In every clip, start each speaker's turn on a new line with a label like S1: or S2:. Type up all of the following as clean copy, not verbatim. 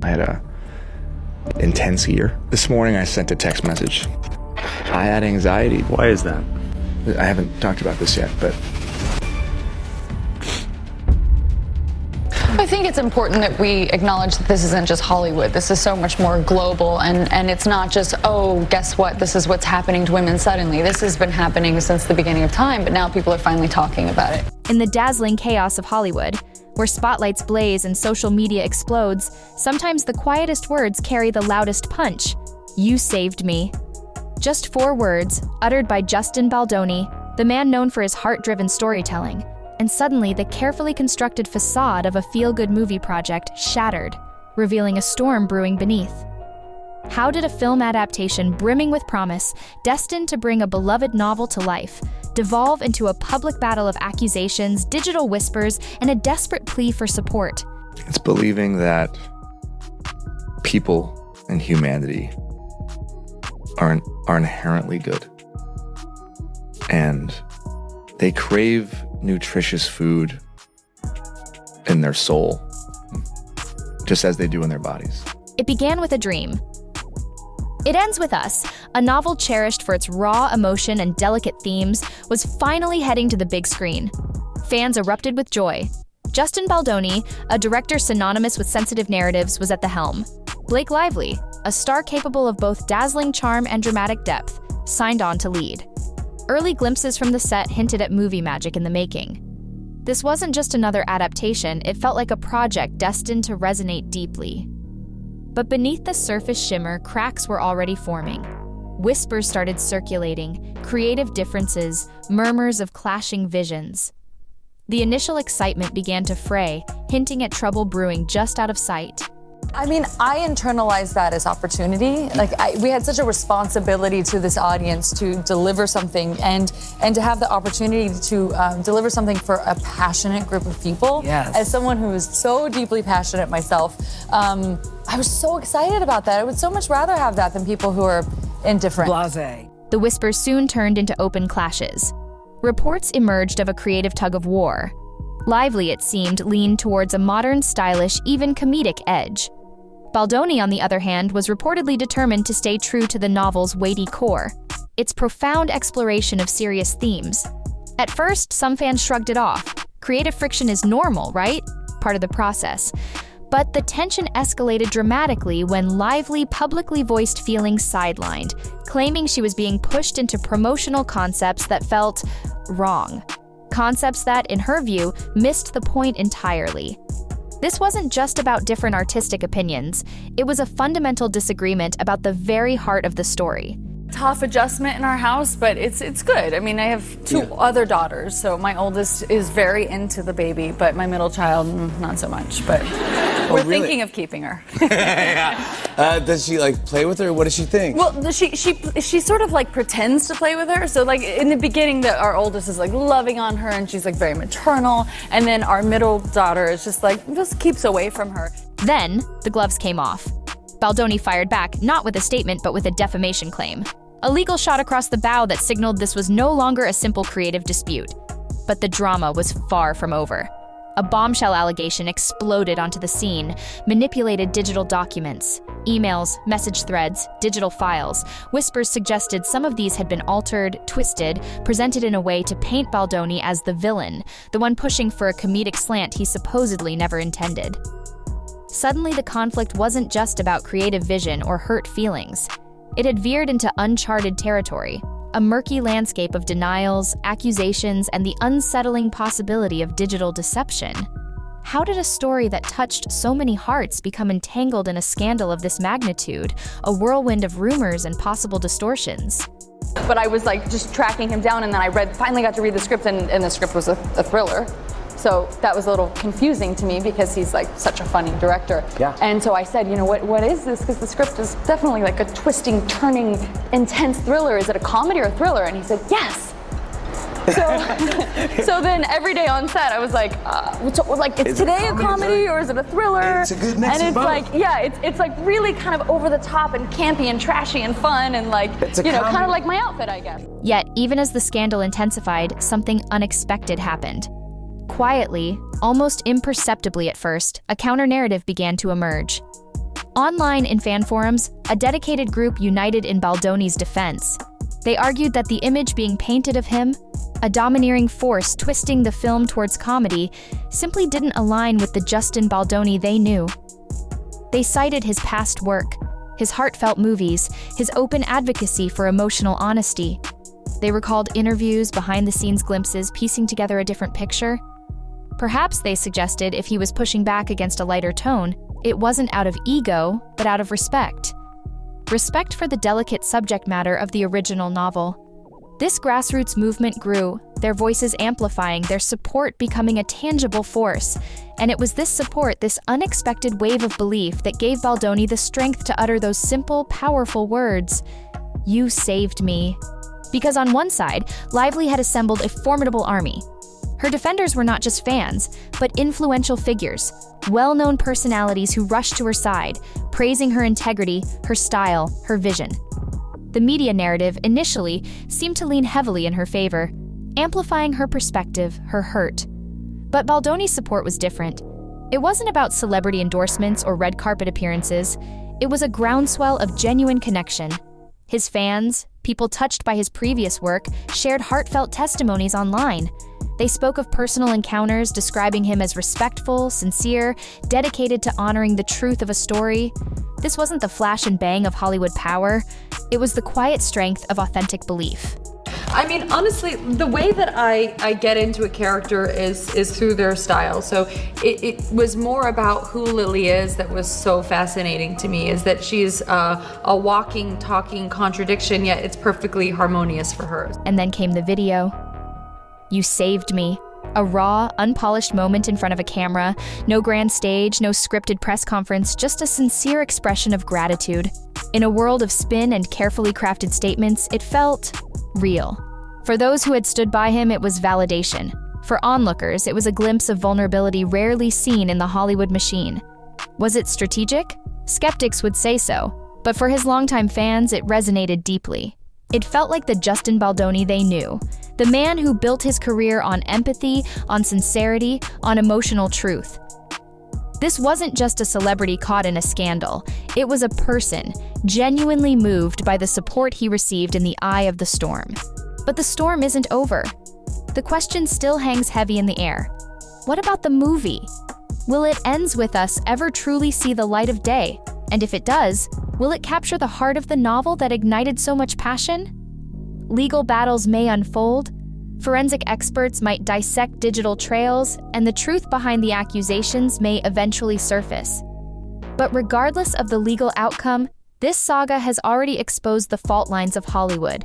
S1: I had a intense year. This morning I sent a text message. I had anxiety.
S2: Why is that?
S1: I haven't talked about this yet, but
S3: I think it's important that we acknowledge that this isn't just Hollywood. This is so much more global, and it's not just, oh, guess what? This is what's happening to women suddenly. This has been happening since the beginning of time, but now people are finally talking about it.
S4: In the dazzling chaos of Hollywood, where spotlights blaze and social media explodes, sometimes the quietest words carry the loudest punch. You saved me. Just 4 words, uttered by Justin Baldoni, the man known for his heart-driven storytelling. And suddenly, the carefully constructed facade of a feel-good movie project shattered, revealing a storm brewing beneath. How did a film adaptation brimming with promise, destined to bring a beloved novel to life, devolve into a public battle of accusations, digital whispers, and a desperate plea for support?
S1: it's believing that people and humanity are inherently good. And they crave nutritious food in their soul, just as they do in their bodies.
S4: It began with a dream. It ends with Us, a novel cherished for its raw emotion and delicate themes, was finally heading to the big screen. Fans erupted with joy. Justin Baldoni, a director synonymous with sensitive narratives, was at the helm. Blake Lively, a star capable of both dazzling charm and dramatic depth, signed on to lead. Early glimpses from the set hinted at movie magic in the making. This wasn't just another adaptation, it felt like a project destined to resonate deeply. But beneath the surface shimmer, cracks were already forming. Whispers started circulating, creative differences, murmurs of clashing visions. The initial excitement began to fray, hinting at trouble brewing just out of sight.
S3: I mean, I internalized that as opportunity. We had such a responsibility to this audience to deliver something and to have the opportunity to deliver something for a passionate group of people.
S5: Yes.
S3: As someone who is so deeply passionate myself, I was so excited about that. I would so much rather have that than people who are indifferent.
S5: Blasé.
S4: The whispers soon turned into open clashes. Reports emerged of a creative tug-of-war. Lively, it seemed, leaned towards a modern, stylish, even comedic edge. Baldoni, on the other hand, was reportedly determined to stay true to the novel's weighty core, its profound exploration of serious themes. At first, some fans shrugged it off. Creative friction is normal, right? Part of the process. But the tension escalated dramatically when Lively publicly voiced feelings sidelined, claiming she was being pushed into promotional concepts that felt wrong. Concepts that, in her view, missed the point entirely. This wasn't just about different artistic opinions. It was a fundamental disagreement about the very heart of the story.
S3: Tough adjustment in our house, but it's good. I mean, I have 2 other daughters, so my oldest is very into the baby, but my middle child, not so much. But we're thinking of keeping her.
S6: Does she play with her? What does she think?
S3: Well, she sort of pretends to play with her. So in the beginning, our oldest is loving on her, and she's very maternal, and then our middle daughter is just keeps away from her.
S4: Then the gloves came off. Baldoni fired back, not with a statement, but with a defamation claim. A legal shot across the bow that signaled this was no longer a simple creative dispute. But the drama was far from over. A bombshell allegation exploded onto the scene, manipulated digital documents, emails, message threads, digital files. Whispers suggested some of these had been altered, twisted, presented in a way to paint Baldoni as the villain, the one pushing for a comedic slant he supposedly never intended. Suddenly, the conflict wasn't just about creative vision or hurt feelings. It had veered into uncharted territory, a murky landscape of denials, accusations, and the unsettling possibility of digital deception. How did a story that touched so many hearts become entangled in a scandal of this magnitude, a whirlwind of rumors and possible distortions?
S3: But I was just tracking him down, and then I finally got to read the script, and the script was a thriller. So that was a little confusing to me because he's such a funny director.
S6: Yeah.
S3: And so I said, what is this? Because the script is definitely a twisting, turning, intense thriller. Is it a comedy or a thriller? And he said, yes. So then every day on set, I was is today a comedy or is it a thriller?
S6: It's a good mix
S3: and
S6: of
S3: it's
S6: both.
S3: it's really kind of over the top and campy and trashy and fun and kind of like my outfit, I guess.
S4: Yet, even as the scandal intensified, something unexpected happened. Quietly, almost imperceptibly at first, a counter-narrative began to emerge. Online in fan forums, a dedicated group united in Baldoni's defense. They argued that the image being painted of him, a domineering force twisting the film towards comedy, simply didn't align with the Justin Baldoni they knew. They cited his past work, his heartfelt movies, his open advocacy for emotional honesty. They recalled interviews, behind-the-scenes glimpses, piecing together a different picture. Perhaps, they suggested, if he was pushing back against a lighter tone, it wasn't out of ego, but out of respect. Respect for the delicate subject matter of the original novel. This grassroots movement grew, their voices amplifying, their support becoming a tangible force. And it was this support, this unexpected wave of belief, that gave Baldoni the strength to utter those simple, powerful words, "You saved me." Because on one side, Lively had assembled a formidable army. Her defenders were not just fans, but influential figures, well-known personalities who rushed to her side, praising her integrity, her style, her vision. The media narrative initially seemed to lean heavily in her favor, amplifying her perspective, her hurt. But Baldoni's support was different. It wasn't about celebrity endorsements or red carpet appearances. It was a groundswell of genuine connection. His fans, people touched by his previous work, shared heartfelt testimonies online. They spoke of personal encounters, describing him as respectful, sincere, dedicated to honoring the truth of a story. This wasn't the flash and bang of Hollywood power. It was the quiet strength of authentic belief.
S2: I mean, honestly, the way that I get into a character is through their style. So it was more about who Lily is that was so fascinating to me, is that she's a walking, talking contradiction, yet it's perfectly harmonious for her.
S4: And then came the video. "You saved me." A raw, unpolished moment in front of a camera, no grand stage, no scripted press conference, just a sincere expression of gratitude. In a world of spin and carefully crafted statements, it felt real. For those who had stood by him, it was validation. For onlookers, it was a glimpse of vulnerability rarely seen in the Hollywood machine. Was it strategic? Skeptics would say so, but for his longtime fans, it resonated deeply. It felt like the Justin Baldoni they knew, the man who built his career on empathy, on sincerity, on emotional truth. This wasn't just a celebrity caught in a scandal. It was a person, genuinely moved by the support he received in the eye of the storm. But the storm isn't over. The question still hangs heavy in the air. What about the movie? Will It Ends With Us ever truly see the light of day? And if it does, will it capture the heart of the novel that ignited so much passion? Legal battles may unfold, forensic experts might dissect digital trails, and the truth behind the accusations may eventually surface. But regardless of the legal outcome, this saga has already exposed the fault lines of Hollywood.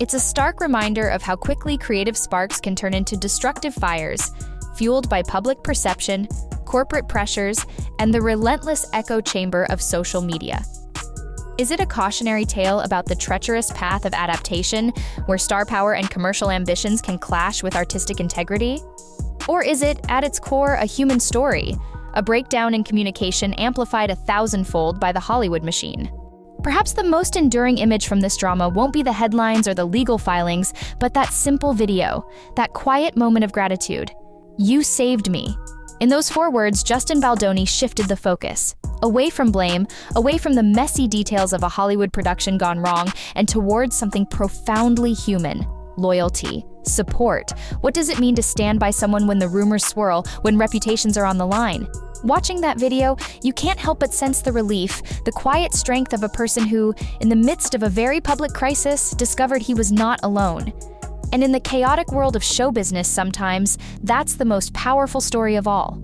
S4: It's a stark reminder of how quickly creative sparks can turn into destructive fires, fueled by public perception, corporate pressures, and the relentless echo chamber of social media. Is it a cautionary tale about the treacherous path of adaptation, where star power and commercial ambitions can clash with artistic integrity? Or is it, at its core, a human story, a breakdown in communication amplified 1,000-fold by the Hollywood machine? Perhaps the most enduring image from this drama won't be the headlines or the legal filings, but that simple video, that quiet moment of gratitude. "You saved me." In those 4 words, Justin Baldoni shifted the focus. Away from blame, away from the messy details of a Hollywood production gone wrong, and towards something profoundly human: loyalty, support. What does it mean to stand by someone when the rumors swirl, when reputations are on the line? Watching that video, you can't help but sense the relief, the quiet strength of a person who, in the midst of a very public crisis, discovered he was not alone. And in the chaotic world of show business sometimes, that's the most powerful story of all.